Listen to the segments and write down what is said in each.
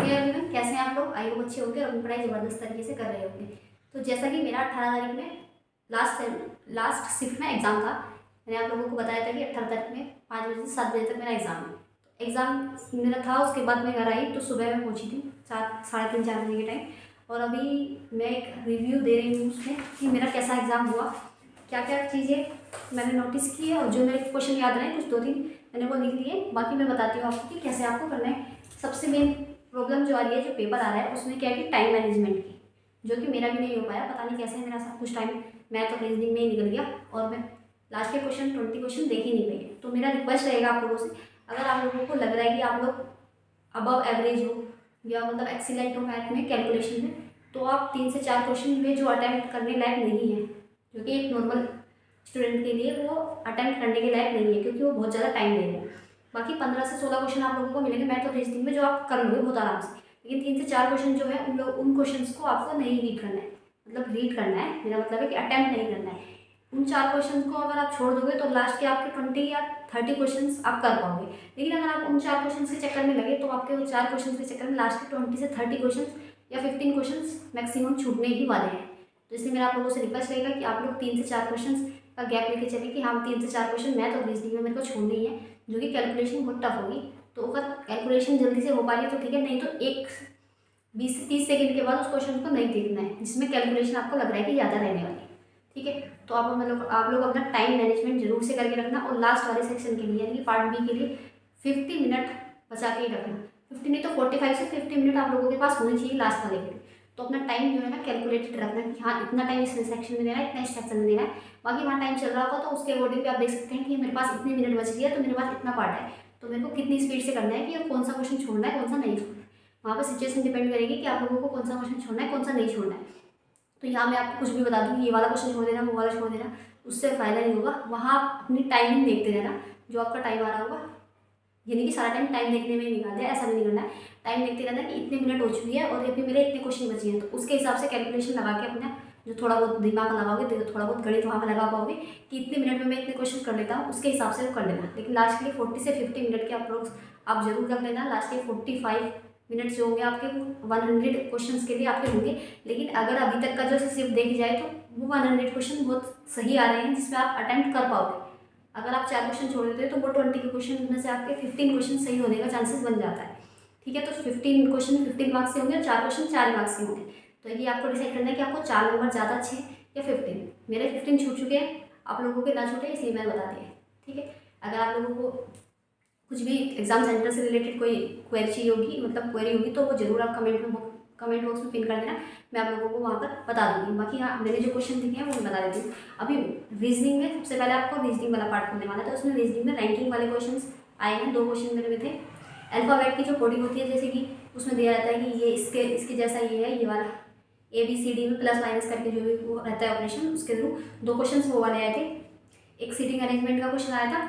Hello everyone, कैसे हैं आप लोग। आई होप अच्छे होंगे और अपनी पढ़ाई ज़बरदस्त तरीके से कर रहे होंगे। तो जैसा कि मेरा 18 तारीख में लास्ट शिफ्ट में एग्ज़ाम था। मैंने आप लोगों को बताया था कि 18 तारीख में 5 बजे से 7 बजे तक मेरा एग्ज़ाम है। तो एग्ज़ाम मेरा था, उसके बाद मैं घर आई तो सुबह में पहुँची थी 3:30-4 बजे के टाइम। और अभी मैं एक रिव्यू दे रही हूँ उसमें कि मेरा कैसा एग्ज़ाम हुआ, क्या क्या चीज़ें मैंने नोटिस की है और जो मेरे क्वेश्चन याद रहे कुछ 2-3 मैंने वो लिख लिए। बाकी मैं बताती हूँ आपको कि कैसे आपको करना है। सबसे मेन प्रॉब्लम जो आ रही है, जो पेपर आ रहा है उसमें क्या है कि टाइम मैनेजमेंट की, जो कि मेरा भी नहीं हो पाया। पता नहीं कैसे मेरा सब कुछ टाइम मैथ और रीजनिंग में ही निकल गया और मैं लास्ट के क्वेश्चन 20 क्वेश्चन देख ही नहीं पाई। तो मेरा रिक्वेस्ट रहेगा आप लोगों से, अगर आप लोगों को लग रहा है कि आप लोग अबव एवरेज हो या मतलब एक्सीलेंट हो मैथ में, कैलकुलेशन में, तो आप 3 से 4 क्वेश्चन में जो अटैम्प्ट करने लायक नहीं है, जो कि एक नॉर्मल स्टूडेंट के लिए वो अटैम्प्ट करने के लायक नहीं है, क्योंकि वो बहुत ज़्यादा टाइम ले रहे हैं। बाकी 15 से 16 क्वेश्चन आप लोगों को मिलेंगे मैथ और रीजनिंग में, जो आप कर लोगे बहुत आराम से। लेकिन 3 से 4 क्वेश्चन जो है उन क्वेश्चन को आपको नहीं रीड करना है, मतलब रीड करना है, मेरा मतलब है कि अटैम्प्ट नहीं करना है। उन 4 क्वेश्चन को अगर आप छोड़ दोगे तो लास्ट के आपके 20 या 30 क्वेश्चन आप कर पाओगे। लेकिन अगर आप उन 4 क्वेश्चन के चक्कर में लगे तो आपके वो 4 क्वेश्चन के चक्कर में लास्ट के 20 से 30 क्वेश्चन या 15 क्वेश्चन मैक्सिमम छूटने ही वाले हैं। तो इसलिए मेरा आप लोगों से रिक्वेस्ट रहेगा कि आप लोग 3 से 4 क्वेश्चन का गैप लेके चलिए कि हम 3 से 4 क्वेश्चन मैथ और रीजनिंग में मेरे को छोड़नी है, जो कि कैलकुलेशन बहुत टफ होगी। तो अगर कैलकुलेशन जल्दी से हो पा रही है तो ठीक है, नहीं तो एक 20 से 30 सेकंड के बाद उस क्वेश्चन को नहीं देखना है जिसमें कैलकुलेशन आपको लग रहा है कि ज़्यादा रहने वाली है। ठीक है, तो आप लोग अपना टाइम मैनेजमेंट जरूर से करके रखना और लास्ट वाले सेक्शन के लिए यानी पार्ट बी के लिए 50 मिनट बचा के ही रखना। 50 नहीं तो 45 से 50 मिनट आप लोगों के पास होने चाहिए लास्ट वाले के लिए। तो अपना टाइम जो है ना कैलकुलेटेड रखना कि हाँ इतना टाइम इस सेक्शन में देना है, इतना इस सेक्शन में देना है। बाकी वहाँ टाइम चल रहा होगा तो उसके अकॉर्डिंग भी आप देख सकते हैं कि मेरे पास इतने मिनट बच गया तो मेरे पास इतना पार्ट है, तो मेरे को कितनी स्पीड से करना है कि कौन सा क्वेश्चन छोड़ना है, कौन सा नहीं छोड़ना है। वहाँ पर सिचुएशन डिपेंड करेगी कि आप लोगों को कौन सा क्वेश्चन छोड़ना है, कौन सा नहीं छोड़ना है। तो यहाँ मैं आपको कुछ भी बता दूँ, ये वाला क्वेश्चन छोड़ देना, वो वाला छोड़ देना, उससे फ़ायदा नहीं होगा। वहाँ आप अपनी टाइमिंग देखते रहना, जो आपका टाइम आ रहा होगा, यानी कि सारा टाइम टाइम देखने में ही निकाल दिया, ऐसा भी नहीं करना है। टाइम देखते रहना कि इतने मिनट हो चुकी है और अभी मेरे इतने क्वेश्चन बचे हैं, तो उसके हिसाब से कैलकुलेशन लगा के अपना जो थोड़ा बहुत दिमाग लगाओगे, तो थोड़ा बहुत गणित वहाँ पर लगा पाओगे कि इतने मिनट में मैं इतने क्वेश्चन कर लेता हूँ, उसके हिसाब से वो कर लेना। लेकिन लास्ट के लिए 40 से 50 मिनट के अप्रोक्स आप जरूर रख लेना। लास्ट के 45 मिनट्स जो होंगे आपके 100 क्वेश्चन के लिए आपके होंगे। लेकिन अगर अभी तक का जो सिर्फ देखी जाए तो वो 100 क्वेश्चन बहुत सही आ रहे हैं जिसमें आप अटेम्प्ट कर पाओगे। अगर आप 4 क्वेश्चन छोड़ देते हो तो वो 20 के क्वेश्चन में से आपके 15 क्वेश्चन सही होने का चांसेस बन जाता है। ठीक है, तो 15 क्वेश्चन 15 मार्क्स से होंगे और 4 क्वेश्चन 4 मार्क्स के होंगे। तो ये आपको डिसाइड करना है कि आपको 4 नंबर ज़्यादा अच्छे हैं या 15। मेरे 15 छूट चुके हैं, आप लोगों के ना छूटे इसलिए मैंने बता दिया। ठीक है, अगर आप लोगों को कुछ भी एग्जाम सेंटर से रिलेटेड कोई क्वेरी चाहिए होगी, मतलब क्वेरी होगी, तो वो जरूर आप कमेंट बॉक्स में पिन कर देना, मैं आप लोगों को वहाँ पर बता दूँगी। बाकी हाँ, मैंने जो क्वेश्चन दिखे हैं वो मैं बता देती हूँ। अभी रीजनिंग में सबसे पहले आपको रीजनिंग वाला पार्ट होने वाला था। उसमें रीजनिंग में रैंकिंग वाले क्वेश्चन आए हैं। 2 क्वेश्चन मेरे में थे। अल्फ़ाबेट की जो कोडिंग होती है, जैसे कि उसमें दिया जाता है कि ये इसके जैसा ये है, ये वाला ABCD में प्लस माइनस करके जो भी वो रहता है ऑपरेशन, उसके थ्रू 2 क्वेश्चन वो वाले आए थे। एक सीटिंग अरेंजमेंट का क्वेश्चन आया था,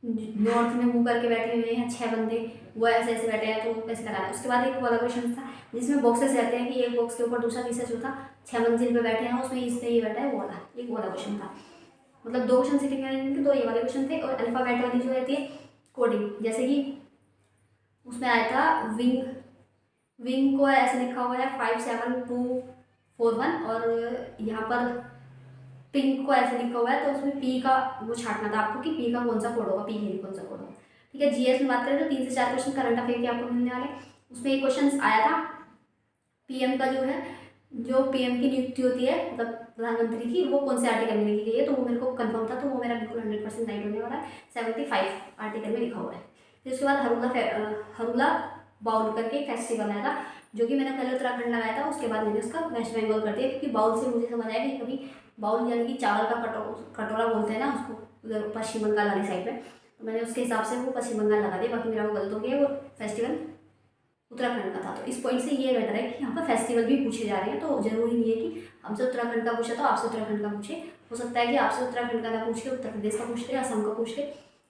नॉर्थ में मुंह करके बैठे हुए हैं 6 बंदे, वो ऐसे ऐसे बैठे हैं तो कैसे लगाना है। उसके बाद एक वाला क्वेश्चन था जिसमें बॉक्सेस रहते हैं कि एक बॉक्स के ऊपर दूसरा तीसरा चौथा 6 मंजिल पे बैठे हैं, उसमें इससे ये बैठा है, वो वाला एक वाला क्वेश्चन था। मतलब 2 क्वेश्चन सीटिंग अरेंजमेंट के, 2 ये वाले क्वेश्चन थे। और अल्फ़ाबेट वाली जो रहती है कोडिंग, जैसे कि उसमें आया था विंग को ऐसे लिखा हुआ है 57241 और यहाँ पर पिंक को ऐसे लिखा हुआ है, तो उसमें पी का वो छांटना था आपको कि पी का कौन सा कोड होगा, पी के लिए कौन सा कोड होगा। ठीक है, जीएस में बात करें तो 3 से 4 क्वेश्चन करंट अफेयर के आपको मिलने वाले। उसमें एक क्वेश्चन आया था पीएम का, जो पीएम की नियुक्ति होती है, मतलब प्रधानमंत्री की, वो कौन से आर्टिकल में लिखी गई है, तो वो मेरे को कंफर्म था, तो वो मेरा बिल्कुल 100% राइट होने वाला है। 75 आर्टिकल में लिखा हुआ है। फिर उसके बाद हरूला बाउल करके एक फेस्टिवल आया था, जो कि मैंने पहले उत्तराखंड लगाया था, उसके बाद मैंने उसका वेस्ट बंगाल कर दिया, क्योंकि बाउल से मुझे समझ आया कि कभी बाउल यानी कि चावल का कटोरा बोलते हैं ना उसको, उधर पश्चिम बंगाल वाली साइड में, तो मैंने उसके हिसाब से वो पश्चिम बंगाल लगा दिया। बाकी मेरा वो गलत हो गया, वो फेस्टिवल उत्तराखंड का था। तो इस पॉइंट से ये बेटर है कि यहाँ पर फेस्टिवल भी पूछे जा रहे हैं, तो जरूरी नहीं है कि हमसे उत्तराखंड का पूछा तो आपसे उत्तराखंड का पूछे। हो सकता है कि आपसे उत्तराखंड का ना पूछ के उत्तर प्रदेश का पूछ ले, असम का पूछ ले,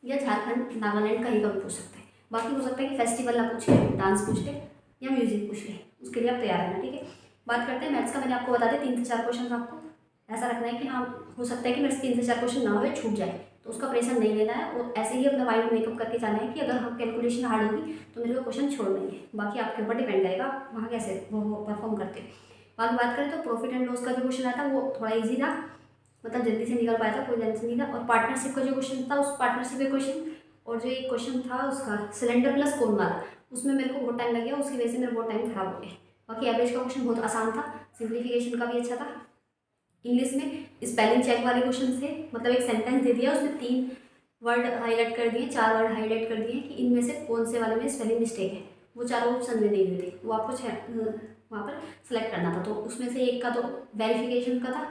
या झारखंड नागालैंड कहीं का भी पूछ सकते हैं। बाकी हो सकता है कि फेस्टिवल ना पूछ ले, डांस पूछ ले या म्यूजिक पूछ ले, उसके लिए आप तैयार रहना। ठीक है, बात करते हैं मैथ्स का। मैंने आपको बता दिया 3 से 4 क्वेश्चन आपको ऐसा रखना है कि हाँ, हो सकता है कि मेरे से 3 से 4 क्वेश्चन ना हो, छूट जाए, तो उसका प्रेशर नहीं लेना है और ऐसे ही अपना माइंड मेकअप करके जाना है कि अगर हम कैलकुलेशन हार्ड होगी तो मेरे को क्वेश्चन छोड़ देंगे, बाकी आपके ऊपर डिपेंड करेगा वहाँ कैसे वो परफॉर्म करते हैं। बाकी बात करें तो प्रॉफिट एंड लॉस का जो क्वेश्चन आया था वो थोड़ा ईजी था, मतलब जल्दी से निकल पाया था, कोई टेंशन नहीं था। और पार्टनरशिप का जो क्वेश्चन था उस पार्टनरशिप का क्वेश्चन और जो एक क्वेश्चन था उसका सिलेंडर प्लस कोन वाला, उसमें मेरे को बहुत टाइम लग गया, उसकी वजह से मेरा बहुत टाइम खराब हो गया। बाकी एवरेज का क्वेश्चन बहुत आसान था, सिंप्लीफिकेशन का भी अच्छा था। इंग्लिश में स्पेलिंग चेक वाले क्वेश्चन थे, मतलब एक सेंटेंस दे दिया उसमें 3 वर्ड हाईलाइट कर दिए, 4 वर्ड हाईलाइट कर दिए कि इनमें से कौन से वाले में स्पेलिंग मिस्टेक है, वो चारों ऑप्शन में दिए हुए थे, वो आपको वहाँ पर सेलेक्ट करना था। तो उसमें से एक का तो वेरिफिकेशन का था,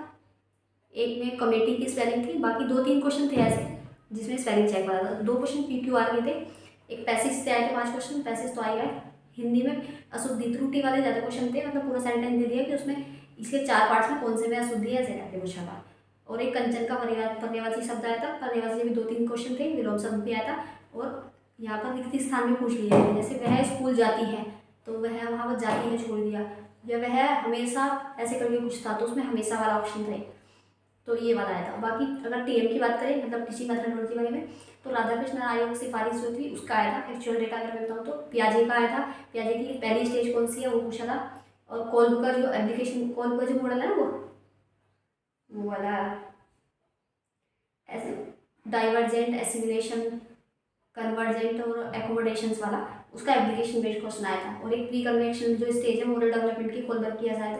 एक में कमेटी की स्पेलिंग थी, बाकी 2-3 क्वेश्चन थे ऐसे जिसमें स्पेलिंग चेक वाला था। 2 क्वेश्चन PQR के थे, एक पैसेज से आए थे 5 क्वेश्चन, पैसेज तो आ गए। हिंदी में अशुद्धि त्रुटि वाले ज़्यादा क्वेश्चन थे, मतलब पूरा सेंटेंस दे दिया कि उसमें इसके 4 पार्ट्स में कौन से में अशुद्धि है, ऐसे करके पूछा था। और एक कंचन का पर्यायवाची शब्द आया था, पर्यायवाची में भी 2-3 क्वेश्चन थे, विलोम शब्द भी आया था। और यहाँ पर रिक्त स्थान में पूछ लिया है, जैसे वह स्कूल जाती है तो वह वहाँ पर जाती है छोड़ दिया, या वह हमेशा ऐसे करके कुछ था तो उसमें हमेशा वाला ऑप्शन था, तो ये वाला आया था। बाकी अगर TM की बात करें, मतलब टीचिंग मेथडोलॉजी वाले में, तो राधाकृष्ण आयोग सिफारिश जो थी उसका आया था। एक्चुअल डेटा अगर मैं बताऊँ तो पियाजे का आया था, पियाजे की पहली स्टेज कौन सी है वो पूछा था। और कोल्ब का जो एप्लीकेशन, कोल्ब का जो मॉडल है ना वो वाला ऐसे डाइवर्जेंट, एसिमिलेशन, कन्वर्जेंट और एकोमोडेशंस वाला, उसका एप्लीकेशन बेस्ड क्वेश्चन आया था। और एक प्री कन्वेक्शन जो स्टेज है मॉडल डेवलपमेंट की, कोलबर्ग किया जाए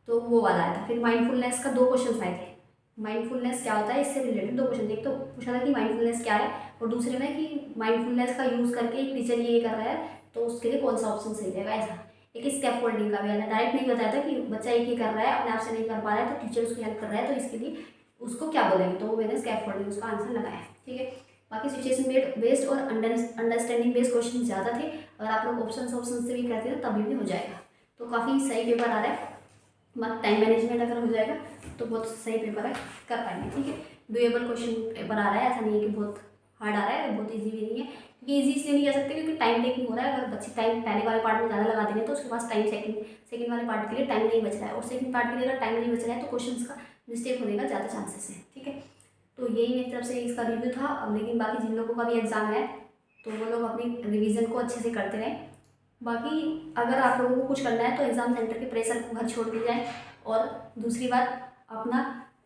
तो वो वाला आया था। फिर माइंडफुलनेस का 2 क्वेश्चन आए थे, माइंडफुलनेस क्या होता है इससे रिलेटेड 2 क्वेश्चन। एक तो पूछा था कि माइंडफुलनेस क्या है, और दूसरे में कि माइंडफुलनेस का यूज़ करके एक टीचर ये कर रहा है तो उसके लिए कौन सा ऑप्शन सही रहेगा, ऐसा। एक स्कैप फोल्डिंग का भी आया था, डायरेक्ट नहीं बताया था कि बच्चा एक ही कर रहा है, अपने आप से नहीं कर पा रहा है तो टीचर उसकी हेल्प कर रहा है तो इसके लिए उसको क्या बोलेंगे, तो वो मैंने स्कैप फोल्डिंग उसका आंसर लगाया, ठीक है। बाकी सिचुएशन बेस्ड और अंडरस्टैंडिंग बेस्ड क्वेश्चन ज़्यादा थे, अगर आप लोग ऑप्शन से भी करते हैं तभी भी हो जाएगा। तो काफ़ी सही पेपर आ रहा है, बाकी टाइम मैनेजमेंट अगर हो जाएगा तो बहुत सही पेपर है, कर पाएंगे, ठीक है। डुएबल क्वेश्चन पेपर आ रहा है, ऐसा नहीं है कि बहुत हार्ड आ रहा है, बहुत इजी भी नहीं है, क्योंकि इजी इसलिए नहीं कह सकते क्योंकि टाइम टेकिंग हो रहा है। अगर बच्चे टाइम पहले वाले पार्ट में ज़्यादा लगा देंगे तो उसके पास टाइम सेकंड वाले पार्ट के लिए टाइम नहीं बच रहा है, और सेकंड पार्ट के लिए अगर टाइम नहीं बच रहा है तो क्वेश्चन का मिस्टेक होने का ज़्यादा चांसेस है, ठीक है। तो यही मेरी तरफ से इसका रिव्यू था। अब लेकिन बाकी जिन लोगों का भी एग्ज़ाम है तो वो लोग अपनी रिविज़न को अच्छे से करते रहें। बाकी अगर आप लोगों को कुछ करना है तो एग्ज़ाम सेंटर के प्रेशर को घर छोड़ के जाए, और दूसरी बात अपना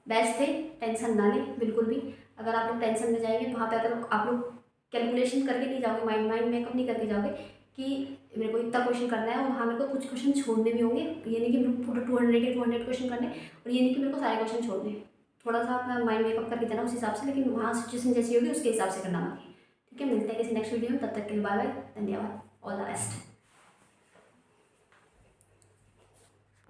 बेस्ट थे, टेंशन ना लें बिल्कुल भी। अगर आप लोग टेंशन में जाएंगे तो वहाँ पे अगर आप लोग कैलकुलेशन करके नहीं जाओगे, माइंड मेकअप नहीं करके जाओगे कि मेरे को इतना क्वेश्चन करना है और वहाँ मेरे को कुछ क्वेश्चन छोड़ने भी होंगे, ये नहीं कि मेरे को पूरा 200 क्वेश्चन करने, और ये नहीं कि मेरे को सारे क्वेश्चन छोड़ने, थोड़ा सा अपना माइंड मेकअप करके देना उस हिसाब से, लेकिन वहाँ सिचुएशन जैसी होगी उसके हिसाब से करना बाकी, ठीक है। मिलते हैं किसी नेक्स्ट वीडियो में, तब तक के लिए बाय बाय, धन्यवाद, ऑल द बेस्ट।